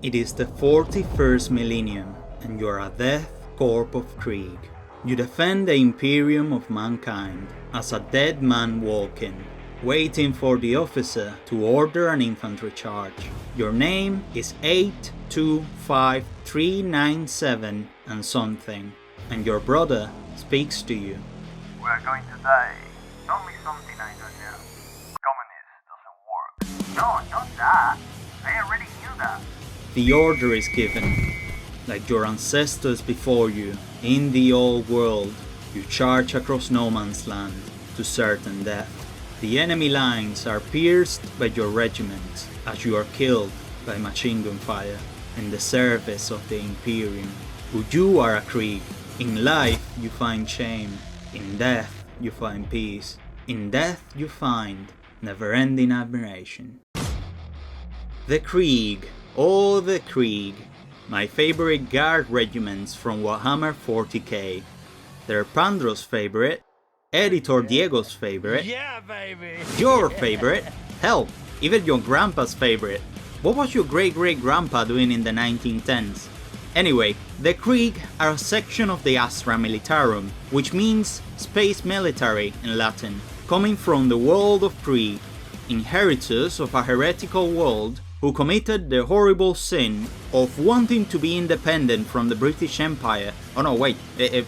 It is the 41st millennium, and you are a Death Corps of Krieg. You defend the Imperium of mankind as a dead man walking, waiting for the officer to order an infantry charge. Your name is 825397 and something, and your brother speaks to you. We are going to die. Tell me something I don't know. Communist doesn't work. No, not that. I already knew that. The order is given. Like your ancestors before you, in the old world, you charge across no man's land to certain death. The enemy lines are pierced by your regiments as you are killed by machine gun fire in the service of the Imperium. But you are a Krieg. In life you find shame, in death you find peace, in death you find never-ending admiration. The Krieg, oh the Krieg, my favorite guard regiments from Warhammer 40k. They're Pandro's favorite, Editor Diego's favorite, Yeah, baby! your favorite, hell, even your grandpa's favorite. What was your great-great-grandpa doing in the 1910s? Anyway, the Krieg are a section of the Astra Militarum, which means space military in Latin, coming from the world of Krieg, inheritors of a heretical world who committed the horrible sin of wanting to be independent from the British Empire. Oh no, wait,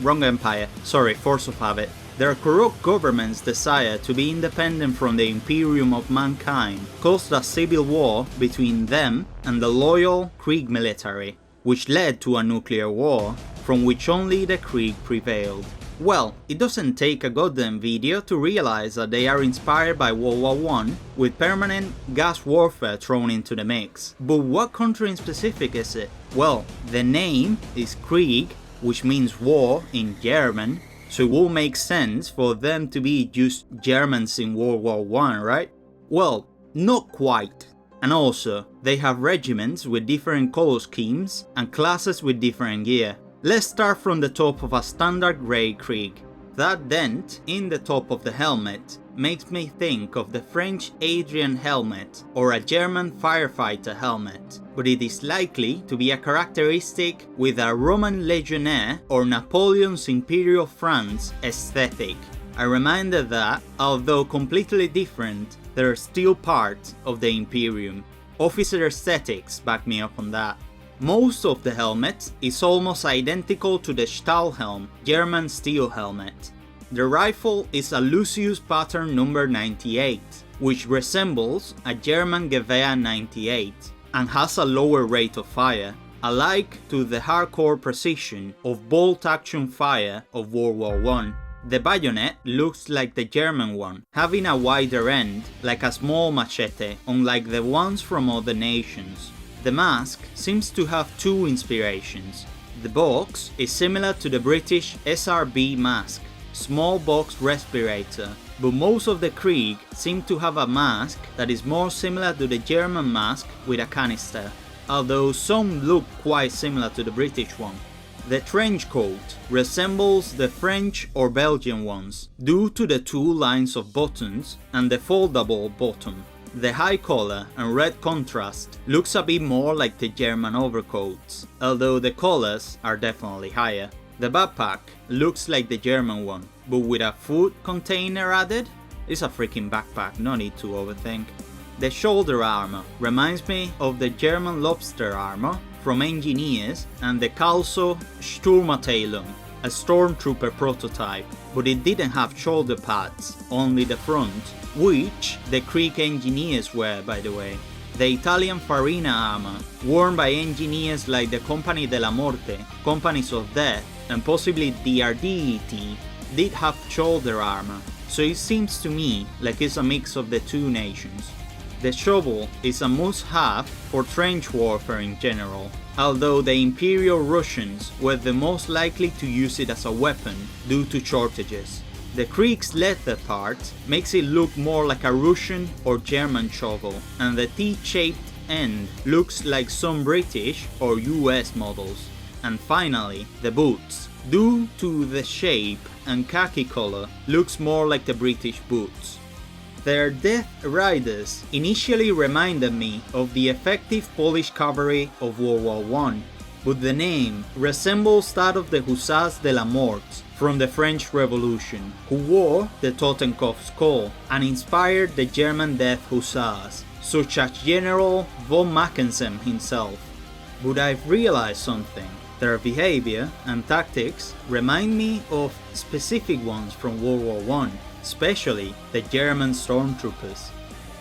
wrong empire, sorry, force of habit. Their corrupt government's desire to be independent from the Imperium of mankind caused a civil war between them and the loyal Krieg military, which led to a nuclear war, from which only the Krieg prevailed. Well, it doesn't take a goddamn video to realize that they are inspired by World War I, with permanent gas warfare thrown into the mix. But what country in specific is it? Well, the name is Krieg, which means war in German, so it will make sense for them to be just Germans in World War I, right? Well, not quite. And also, they have regiments with different color schemes and classes with different gear. Let's start from the top of a standard grey Krieg. That dent in the top of the helmet makes me think of the French Adrian helmet or a German firefighter helmet, but it is likely to be a characteristic with a Roman legionnaire or Napoleon's Imperial France aesthetic. A reminder that, although completely different, they are still part of the Imperium. Officer aesthetics back me up on that. Most of the helmet is almost identical to the Stahlhelm, German steel helmet. The rifle is a Lucius pattern number 98, which resembles a German Gewehr 98 and has a lower rate of fire, alike to the hardcore precision of bolt action fire of World War I. The bayonet looks like the German one, having a wider end like a small machete, unlike the ones from other nations. The mask seems to have two inspirations. The box is similar to the British SRB mask, small box respirator, but most of the Krieg seem to have a mask that is more similar to the German mask with a canister, although some look quite similar to the British one. The trench coat resembles the French or Belgian ones due to the two lines of buttons and the foldable bottom. The high collar and red contrast looks a bit more like the German overcoats, although the collars are definitely higher. The backpack looks like the German one, but with a food container added. It's a freaking backpack, no need to overthink. The shoulder armor reminds me of the German lobster armor from Engineers and the Calso Sturmabteilung, a stormtrooper prototype, but it didn't have shoulder pads, only the front, which the Krieg engineers wear, by the way. The Italian Farina armor, worn by engineers like the Company della Morte, Companies of Death, and possibly DRDET, did have shoulder armor, so it seems to me like it's a mix of the two nations. The shovel is a must-have for trench warfare in general, although the Imperial Russians were the most likely to use it as a weapon due to shortages. The Krieg's leather part makes it look more like a Russian or German shovel, and the T-shaped end looks like some British or US models. And finally, the boots. Due to the shape and khaki color, looks more like the British boots. Their Death Riders initially reminded me of the effective Polish cavalry of World War I, but the name resembles that of the Hussars de la Mort from the French Revolution, who wore the Totenkopf skull and inspired the German Death Hussars, such as General von Mackensen himself. But I've realized something. Their behavior and tactics remind me of specific ones from World War I, especially the German stormtroopers.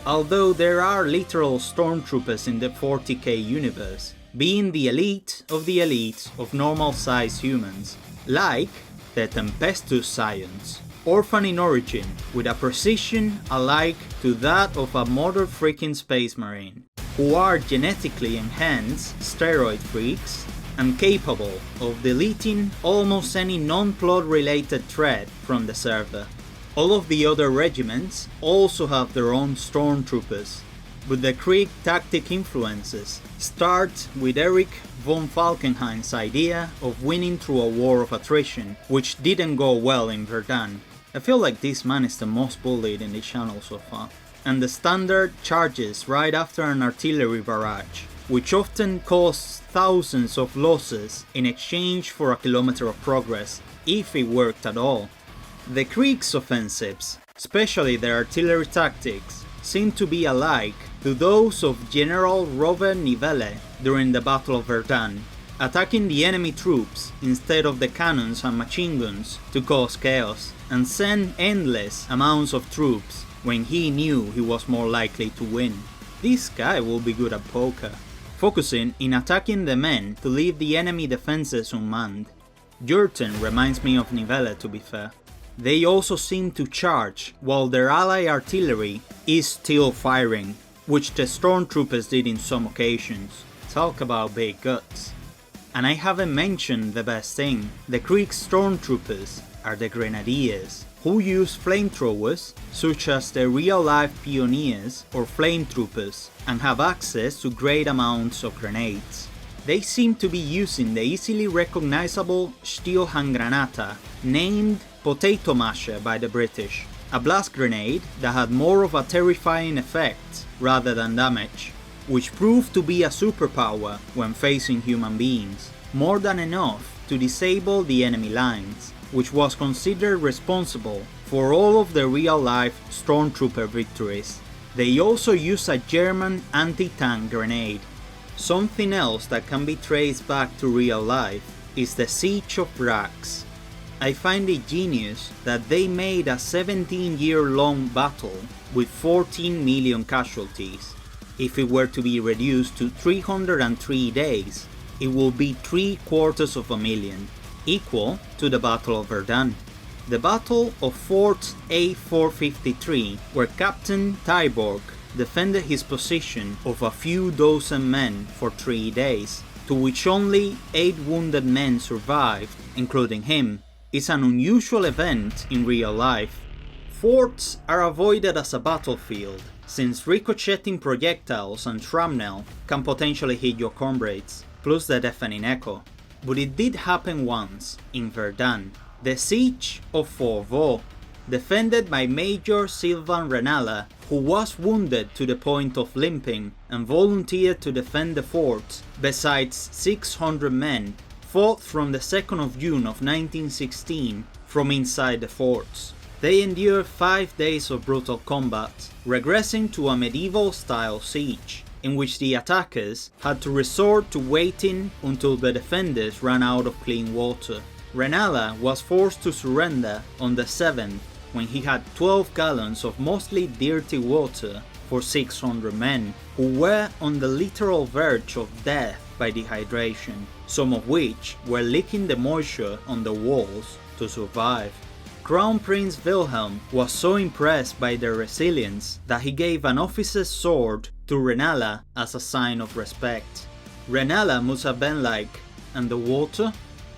Although there are literal stormtroopers in the 40k universe, being the elite of normal-sized humans, like the Tempestus Scions, orphan in origin with a precision alike to that of a modern freaking space marine, who are genetically enhanced steroid freaks and capable of deleting almost any non-plot related thread from the server. All of the other regiments also have their own stormtroopers, but the Krieg tactic influences start with Erich von Falkenhayn's idea of winning through a war of attrition, which didn't go well in Verdun. I feel like this man is the most bullied in the channel so far. And the standard charges right after an artillery barrage, which often costs thousands of losses in exchange for a kilometer of progress, if it worked at all. The Krieg's offensives, especially their artillery tactics, seem to be alike to those of General Robert Nivelle during the Battle of Verdun, attacking the enemy troops instead of the cannons and machine guns to cause chaos, and send endless amounts of troops when he knew he was more likely to win. This guy will be good at poker, focusing in attacking the men to leave the enemy defenses unmanned. Jurten reminds me of Nivelle, to be fair. They also seem to charge while their ally artillery is still firing, which the stormtroopers did in some occasions. Talk about big guts. And I haven't mentioned the best thing. The Krieg stormtroopers are the grenadiers, who use flamethrowers such as the real-life pioneers or flametroopers and have access to great amounts of grenades. They seem to be using the easily recognizable Stilhandgranata, named Potato Masher by the British, a blast grenade that had more of a terrifying effect rather than damage, which proved to be a superpower when facing human beings, more than enough to disable the enemy lines, which was considered responsible for all of the real-life stormtrooper victories. They also use a German anti-tank grenade. Something else that can be traced back to real life is the Siege of Brax. I find it genius that they made a 17-year-long battle with 14 million casualties. If it were to be reduced to 303 days, it would be 750,000, equal to the Battle of Verdun. The Battle of Fort A453, where Captain Tyborg defended his position of a few dozen men for 3 days, to which only 8 wounded men survived, including him, is an unusual event in real life. Forts are avoided as a battlefield, since ricocheting projectiles and shrapnel can potentially hit your comrades, plus the deafening echo. But it did happen once, in Verdun, the Siege of Fort Vaux, defended by Major Sylvain Renala, who was wounded to the point of limping and volunteered to defend the fort, besides 600 men, fought from the 2nd of June of 1916 from inside the forts. They endured 5 days of brutal combat, regressing to a medieval-style siege, in which the attackers had to resort to waiting until the defenders ran out of clean water. Renala was forced to surrender on the 7th, when he had 12 gallons of mostly dirty water for 600 men, who were on the literal verge of death by dehydration, some of which were licking the moisture on the walls to survive. Crown Prince Wilhelm was so impressed by their resilience that he gave an officer's sword to Renala as a sign of respect. Renala must have been like, "And the water?"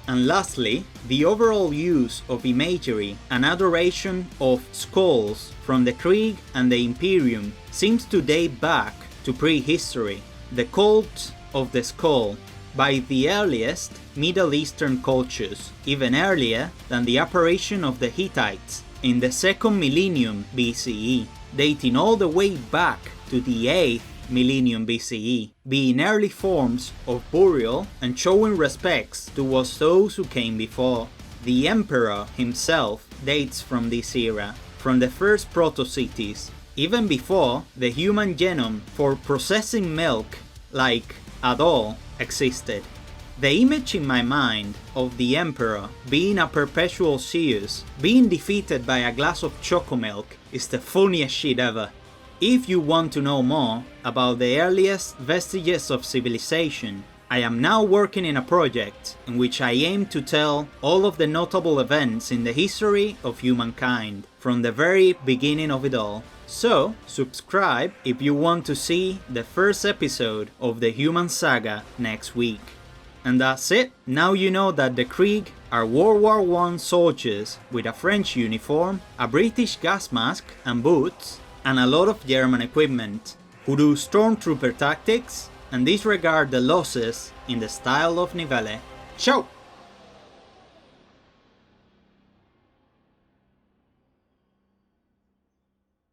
And lastly, the overall use of imagery and adoration of skulls from the Krieg and the Imperium seems to date back to prehistory, the cult of the skull, by the earliest Middle Eastern cultures, even earlier than the apparition of the Hittites in the 2nd millennium BCE. dating all the way back to the 8th millennium BCE, being early forms of burial and showing respects towards those who came before. The Emperor himself dates from this era, from the first proto-cities, even before the human genome for processing milk, like at all, existed. The image in my mind of the Emperor being a perpetual Zeus, being defeated by a glass of chocomilk, is the funniest shit ever. If you want to know more about the earliest vestiges of civilization, I am now working in a project in which I aim to tell all of the notable events in the history of humankind, from the very beginning of it all. So, subscribe if you want to see the first episode of the Human Saga next week. And that's it. Now you know that the Krieg are World War I soldiers with a French uniform, a British gas mask and boots, and a lot of German equipment, who do stormtrooper tactics and disregard the losses in the style of Nivelle. Ciao!